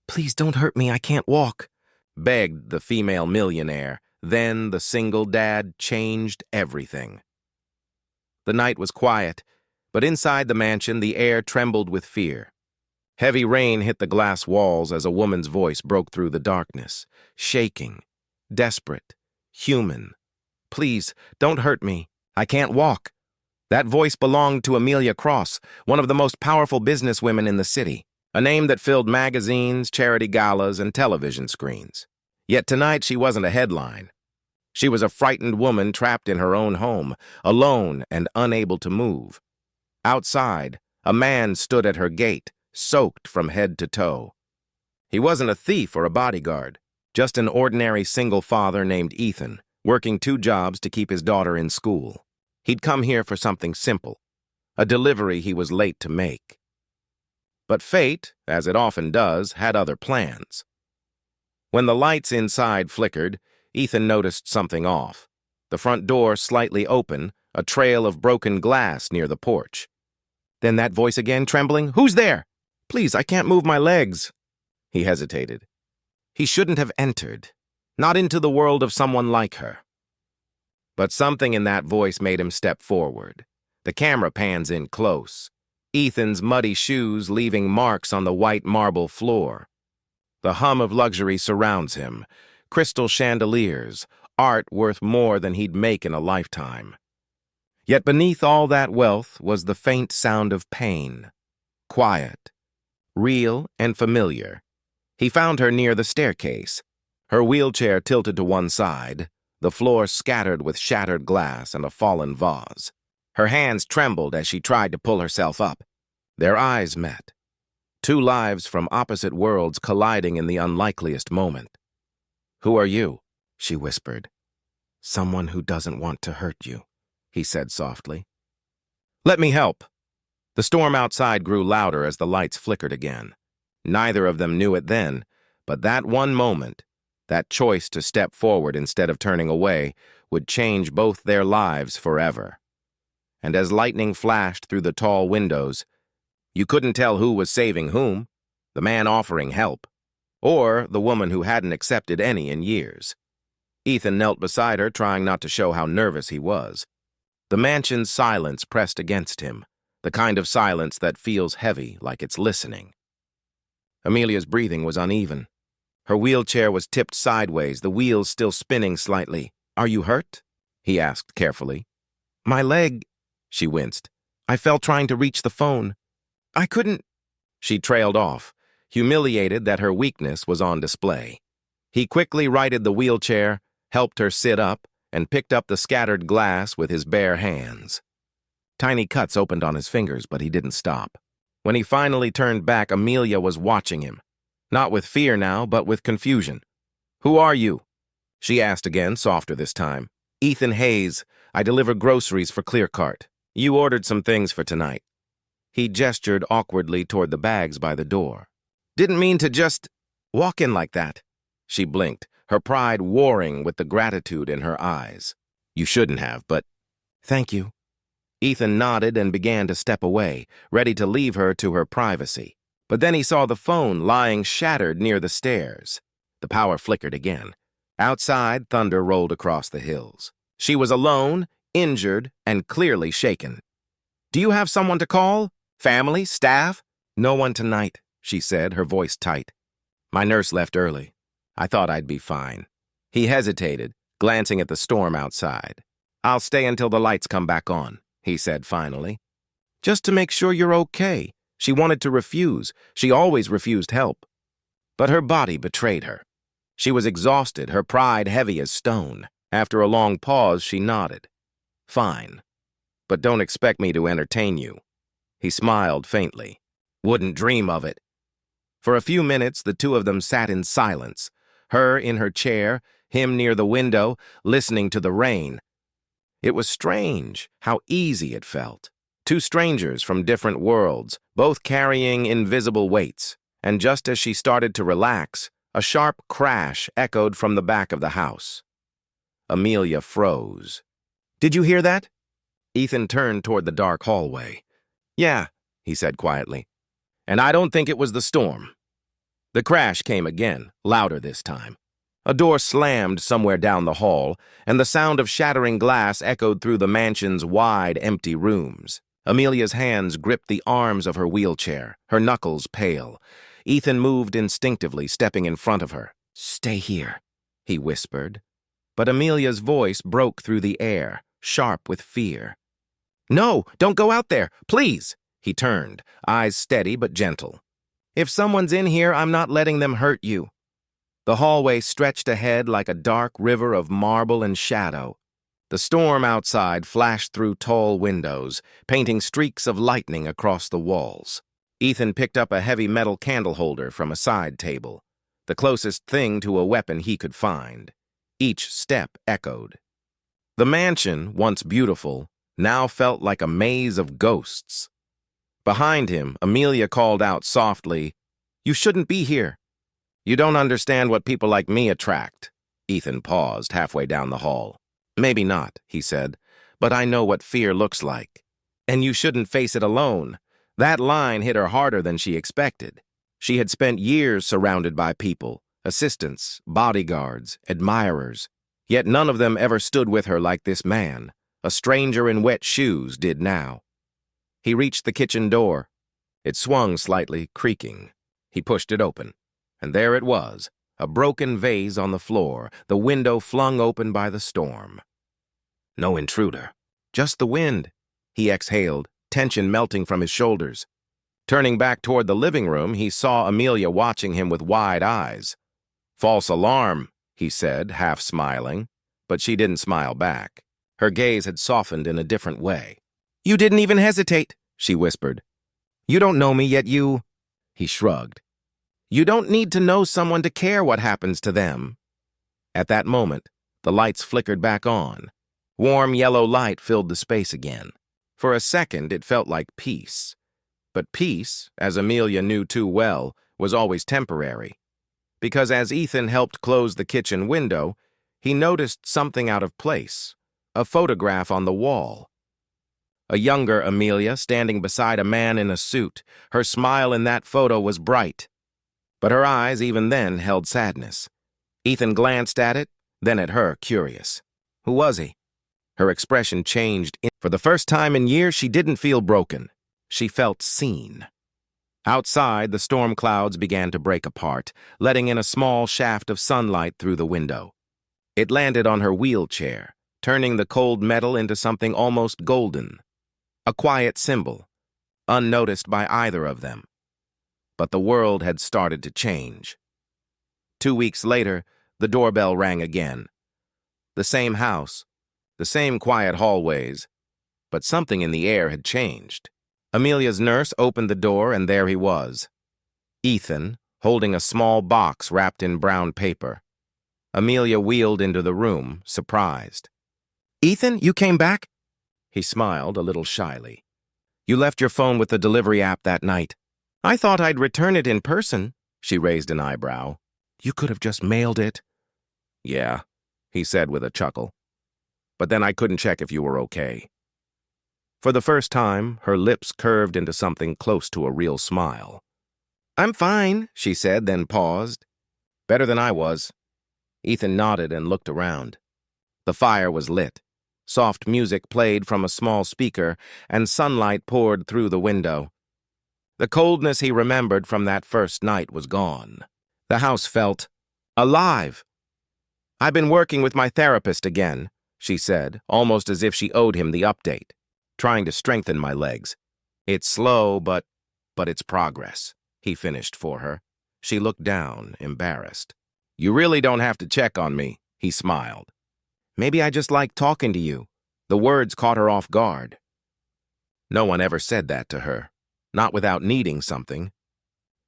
Please don't hurt me, I can't walk, begged the female millionaire. Then the single dad changed everything. The night was quiet, but inside the mansion the air trembled with fear. Heavy rain hit the glass walls as a woman's voice broke through the darkness, shaking, desperate, human. Please, don't hurt me. I can't walk. That voice belonged to Amelia Cross, one of the most powerful businesswomen in the city, a name that filled magazines, charity galas, and television screens. Yet tonight she wasn't a headline. She was a frightened woman trapped in her own home, alone and unable to move. Outside, a man stood at her gate, soaked from head to toe. He wasn't a thief or a bodyguard, just an ordinary single father named Ethan, working 2 jobs to keep his daughter in school. He'd come here for something simple, a delivery he was late to make. But fate, as it often does, had other plans. When the lights inside flickered, Ethan noticed something off. The front door slightly open, a trail of broken glass near the porch. Then that voice again, trembling, "Who's there? Please, I can't move my legs." He hesitated. He shouldn't have entered, not into the world of someone like her. But something in that voice made him step forward. The camera pans in close. Ethan's muddy shoes leaving marks on the white marble floor. The hum of luxury surrounds him. Crystal chandeliers, art worth more than he'd make in a lifetime. Yet beneath all that wealth was the faint sound of pain. Quiet, real and familiar. He found her near the staircase, her wheelchair tilted to one side, the floor scattered with shattered glass and a fallen vase. Her hands trembled as she tried to pull herself up. Their eyes met. 2 lives from opposite worlds colliding in the unlikeliest moment. "Who are you?" she whispered. "Someone who doesn't want to hurt you," he said softly. "Let me help." The storm outside grew louder as the lights flickered again. Neither of them knew it then, but that one moment, that choice to step forward instead of turning away, would change both their lives forever. And as lightning flashed through the tall windows, you couldn't tell who was saving whom, the man offering help, or the woman who hadn't accepted any in years. Ethan knelt beside her, trying not to show how nervous he was. The mansion's silence pressed against him, the kind of silence that feels heavy, like it's listening. Amelia's breathing was uneven. Her wheelchair was tipped sideways, the wheels still spinning slightly. "Are you hurt?" he asked carefully. "My leg," she winced. "I fell trying to reach the phone. I couldn't." She trailed off, humiliated that her weakness was on display. He quickly righted the wheelchair, helped her sit up, and picked up the scattered glass with his bare hands. Tiny cuts opened on his fingers, but he didn't stop. When he finally turned back, Amelia was watching him. Not with fear now, but with confusion. "Who are you?" she asked again, softer this time. "Ethan Hayes. I deliver groceries for Clearcart. You ordered some things for tonight." He gestured awkwardly toward the bags by the door. "Didn't mean to just walk in like that." She blinked, her pride warring with the gratitude in her eyes. "You shouldn't have, but—" "Thank you." Ethan nodded and began to step away, ready to leave her to her privacy. But then he saw the phone lying shattered near the stairs. The power flickered again. Outside, thunder rolled across the hills. She was alone, injured, and clearly shaken. "Do you have someone to call? Family? Staff?" "No one tonight," she said, her voice tight. "My nurse left early. I thought I'd be fine." He hesitated, glancing at the storm outside. "I'll stay until the lights come back on," he said finally. "Just to make sure you're okay." She wanted to refuse. She always refused help. But her body betrayed her. She was exhausted, her pride heavy as stone. After a long pause, she nodded. "Fine. But don't expect me to entertain you." He smiled faintly. "Wouldn't dream of it." For a few minutes, the two of them sat in silence, her in her chair, him near the window, listening to the rain. It was strange how easy it felt. 2 strangers from different worlds, both carrying invisible weights. And just as she started to relax, a sharp crash echoed from the back of the house. Amelia froze. "Did you hear that?" Ethan turned toward the dark hallway. "Yeah," he said quietly. "And I don't think it was the storm." The crash came again, louder this time. A door slammed somewhere down the hall, and the sound of shattering glass echoed through the mansion's wide, empty rooms. Amelia's hands gripped the arms of her wheelchair, her knuckles pale. Ethan moved instinctively, stepping in front of her. "Stay here," he whispered. But Amelia's voice broke through the air, sharp with fear. "No, don't go out there, please!" He turned, eyes steady but gentle. "If someone's in here, I'm not letting them hurt you." The hallway stretched ahead like a dark river of marble and shadow. The storm outside flashed through tall windows, painting streaks of lightning across the walls. Ethan picked up a heavy metal candle holder from a side table, the closest thing to a weapon he could find. Each step echoed. The mansion, once beautiful, now felt like a maze of ghosts. Behind him, Amelia called out softly, "You shouldn't be here." "You don't understand what people like me attract." Ethan paused halfway down the hall. "Maybe not," he said, "but I know what fear looks like. And you shouldn't face it alone." That line hit her harder than she expected. She had spent years surrounded by people, assistants, bodyguards, admirers, yet none of them ever stood with her like this man, a stranger in wet shoes, did now. He reached the kitchen door. It swung slightly, creaking. He pushed it open. And there it was, a broken vase on the floor, the window flung open by the storm. No intruder, just the wind. He exhaled, tension melting from his shoulders. Turning back toward the living room, he saw Amelia watching him with wide eyes. "False alarm," he said, half smiling, but she didn't smile back. Her gaze had softened in a different way. "You didn't even hesitate," she whispered. "You don't know me, yet you—" He shrugged. "You don't need to know someone to care what happens to them." At that moment, the lights flickered back on. Warm yellow light filled the space again. For a second, it felt like peace. But peace, as Amelia knew too well, was always temporary. Because as Ethan helped close the kitchen window, he noticed something out of place, a photograph on the wall. A younger Amelia standing beside a man in a suit. Her smile in that photo was bright. But her eyes, even then, held sadness. Ethan glanced at it, then at her, curious. Who was he? Her expression changed. For the first time in years, she didn't feel broken. She felt seen. Outside, the storm clouds began to break apart, letting in a small shaft of sunlight through the window. It landed on her wheelchair, turning the cold metal into something almost golden. A quiet symbol, unnoticed by either of them. But the world had started to change. 2 weeks later, the doorbell rang again. The same house, the same quiet hallways, but something in the air had changed. Amelia's nurse opened the door, and there he was. Ethan, holding a small box wrapped in brown paper. Amelia wheeled into the room, surprised. "Ethan, you came back?" He smiled a little shyly. "You left your phone with the delivery app that night." "I thought I'd return it in person." She raised an eyebrow. "You could have just mailed it." "Yeah," he said with a chuckle. "But then I couldn't check if you were okay." For the first time, her lips curved into something close to a real smile. "I'm fine," she said, then paused. "Better than I was." Ethan nodded and looked around. The fire was lit. Soft music played from a small speaker, and sunlight poured through the window. The coldness he remembered from that first night was gone. The house felt alive. "I've been working with my therapist again," she said, almost as if she owed him the update. "Trying to strengthen my legs. It's slow, but it's progress," he finished for her. She looked down, embarrassed. "You really don't have to check on me," he smiled. "Maybe I just like talking to you." The words caught her off guard. No one ever said that to her. Not without needing something.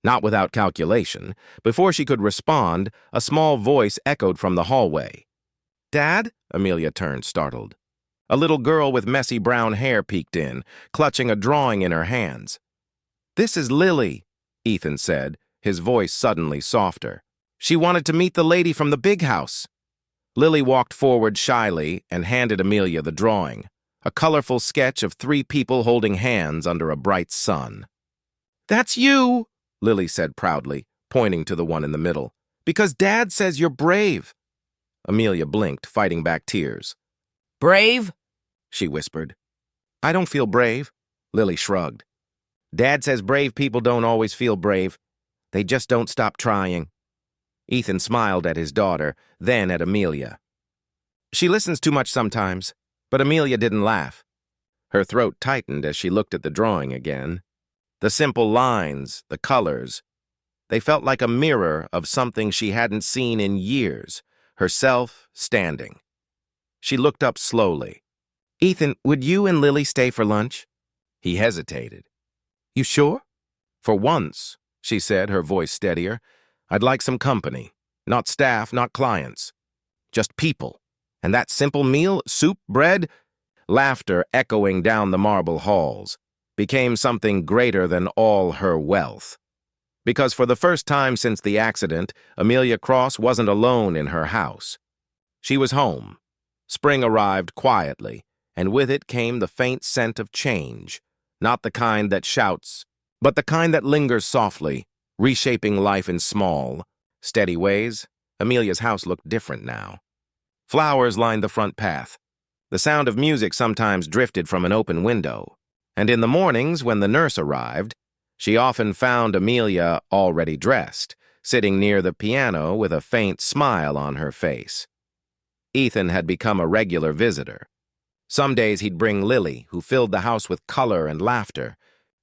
Not without calculation. Before she could respond, a small voice echoed from the hallway. "Dad?" Amelia turned, startled. A little girl with messy brown hair peeked in, clutching a drawing in her hands. "This is Lily," Ethan said, his voice suddenly softer. "She wanted to meet the lady from the big house." Lily walked forward shyly and handed Amelia the drawing, a colorful sketch of 3 people holding hands under a bright sun. "That's you," Lily said proudly, pointing to the one in the middle. Because Dad says you're brave. Amelia blinked, fighting back tears. Brave? She whispered. I don't feel brave. Lily shrugged. Dad says brave people don't always feel brave. They just don't stop trying. Ethan smiled at his daughter, then at Amelia. She listens too much sometimes, but Amelia didn't laugh. Her throat tightened as she looked at the drawing again. The simple lines, the colors, they felt like a mirror of something she hadn't seen in years, herself standing. She looked up slowly. Ethan, would you and Lily stay for lunch? He hesitated. You sure? For once, she said, her voice steadier. I'd like some company. Not staff, not clients. Just people. And that simple meal, soup, bread, laughter echoing down the marble halls, became something greater than all her wealth. Because for the first time since the accident, Amelia Cross wasn't alone in her house. She was home. Spring arrived quietly, and with it came the faint scent of change, not the kind that shouts, but the kind that lingers softly, reshaping life in small, steady ways. Amelia's house looked different now. Flowers lined the front path. The sound of music sometimes drifted from an open window, and in the mornings when the nurse arrived, she often found Amelia already dressed, sitting near the piano with a faint smile on her face. Ethan had become a regular visitor. Some days he'd bring Lily, who filled the house with color and laughter.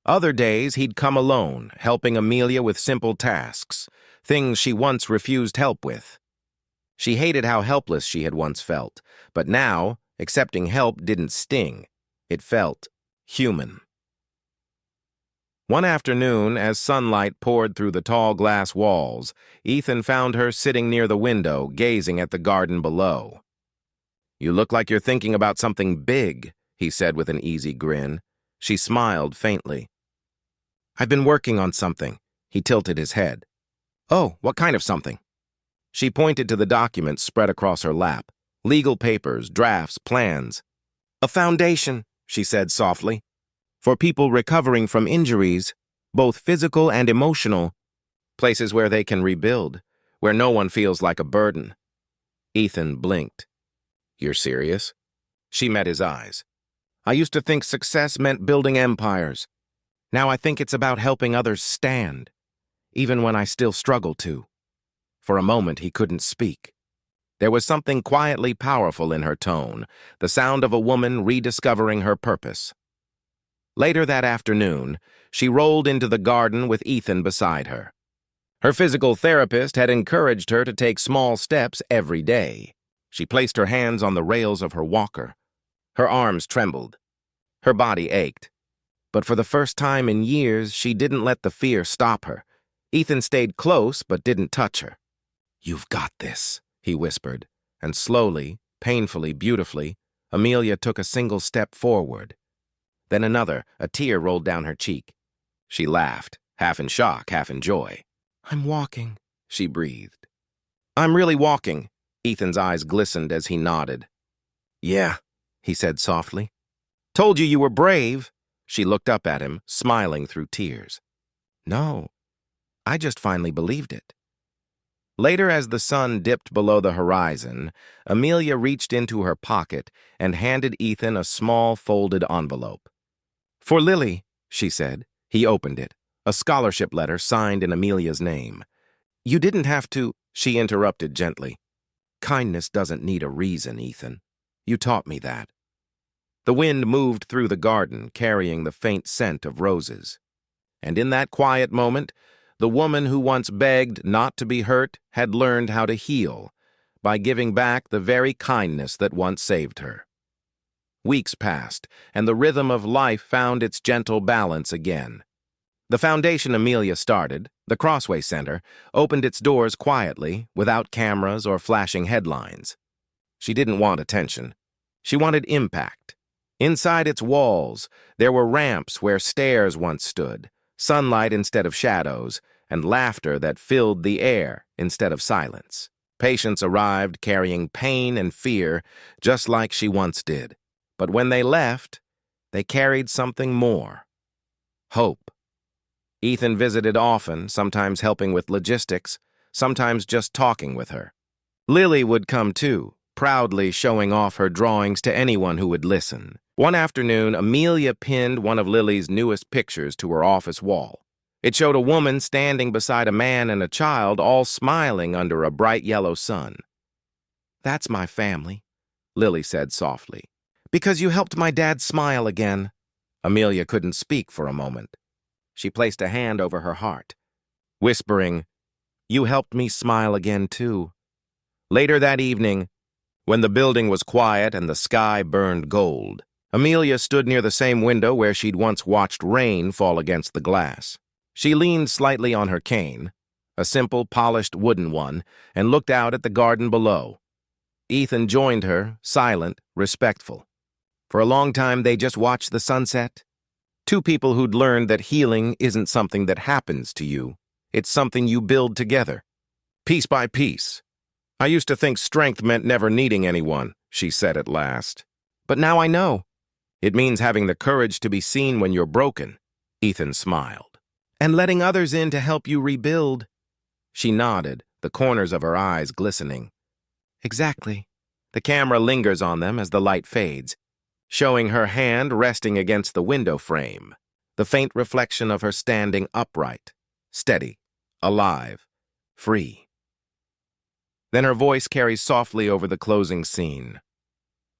Other days he'd come alone, helping Amelia with simple tasks, things she once refused help with. She hated how helpless she had once felt, but now, accepting help didn't sting. It felt human. One afternoon, as sunlight poured through the tall glass walls, Ethan found her sitting near the window, gazing at the garden below. You look like you're thinking about something big, he said with an easy grin. She smiled faintly. I've been working on something. He tilted his head. Oh, what kind of something? She pointed to the documents spread across her lap. Legal papers, drafts, plans. A foundation, she said softly. For people recovering from injuries, both physical and emotional. Places where they can rebuild, where no one feels like a burden. Ethan blinked. You're serious? She met his eyes. I used to think success meant building empires. Now I think it's about helping others stand, even when I still struggle to. For a moment he couldn't speak. There was something quietly powerful in her tone, the sound of a woman rediscovering her purpose. Later that afternoon, she rolled into the garden with Ethan beside her. Her physical therapist had encouraged her to take small steps every day. She placed her hands on the rails of her walker. Her arms trembled. Her body ached. But for the first time in years, she didn't let the fear stop her. Ethan stayed close but didn't touch her. You've got this, he whispered, and slowly, painfully, beautifully, Amelia took a single step forward. Then another, a tear rolled down her cheek. She laughed, half in shock, half in joy. I'm walking, she breathed. I'm really walking. Ethan's eyes glistened as he nodded. Yeah, he said softly. Told you were brave. She looked up at him, smiling through tears. No, I just finally believed it. Later, as the sun dipped below the horizon, Amelia reached into her pocket and handed Ethan a small folded envelope. For Lily, she said. He opened it, a scholarship letter signed in Amelia's name. You didn't have to, she interrupted gently. Kindness doesn't need a reason, Ethan. You taught me that. The wind moved through the garden, carrying the faint scent of roses. And in that quiet moment, the woman who once begged not to be hurt had learned how to heal by giving back the very kindness that once saved her. Weeks passed, and the rhythm of life found its gentle balance again. The foundation Amelia started, the Crossway Center, opened its doors quietly, without cameras or flashing headlines. She didn't want attention. She wanted impact. Inside its walls, there were ramps where stairs once stood, sunlight instead of shadows, and laughter that filled the air instead of silence. Patients arrived carrying pain and fear, just like she once did. But when they left, they carried something more. Hope. Ethan visited often, sometimes helping with logistics, sometimes just talking with her. Lily would come too, proudly showing off her drawings to anyone who would listen. One afternoon, Amelia pinned one of Lily's newest pictures to her office wall. It showed a woman standing beside a man and a child, all smiling under a bright yellow sun. "That's my family," Lily said softly. "Because you helped my dad smile again." Amelia couldn't speak for a moment. She placed a hand over her heart, whispering, "You helped me smile again, too." Later that evening, when the building was quiet and the sky burned gold, Amelia stood near the same window where she'd once watched rain fall against the glass. She leaned slightly on her cane, a simple, polished wooden one, and looked out at the garden below. Ethan joined her, silent, respectful. For a long time, they just watched the sunset. Two people who'd learned that healing isn't something that happens to you. It's something you build together, piece by piece. "I used to think strength meant never needing anyone," she said at last. "But now I know. It means having the courage to be seen when you're broken." Ethan smiled. "And letting others in to help you rebuild." She nodded, the corners of her eyes glistening. "Exactly." The camera lingers on them as the light fades, showing her hand resting against the window frame, the faint reflection of her standing upright, steady, alive, free. Then her voice carries softly over the closing scene.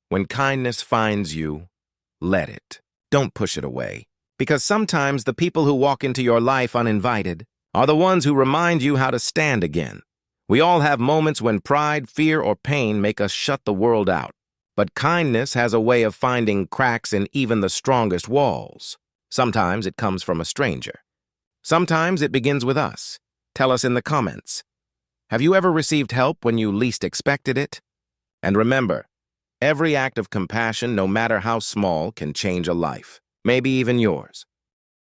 "When kindness finds you, let it. Don't push it away. Because sometimes the people who walk into your life uninvited are the ones who remind you how to stand again. We all have moments when pride, fear, or pain make us shut the world out. But kindness has a way of finding cracks in even the strongest walls. Sometimes it comes from a stranger. Sometimes it begins with us. Tell us in the comments. Have you ever received help when you least expected it? And remember, every act of compassion, no matter how small, can change a life, maybe even yours.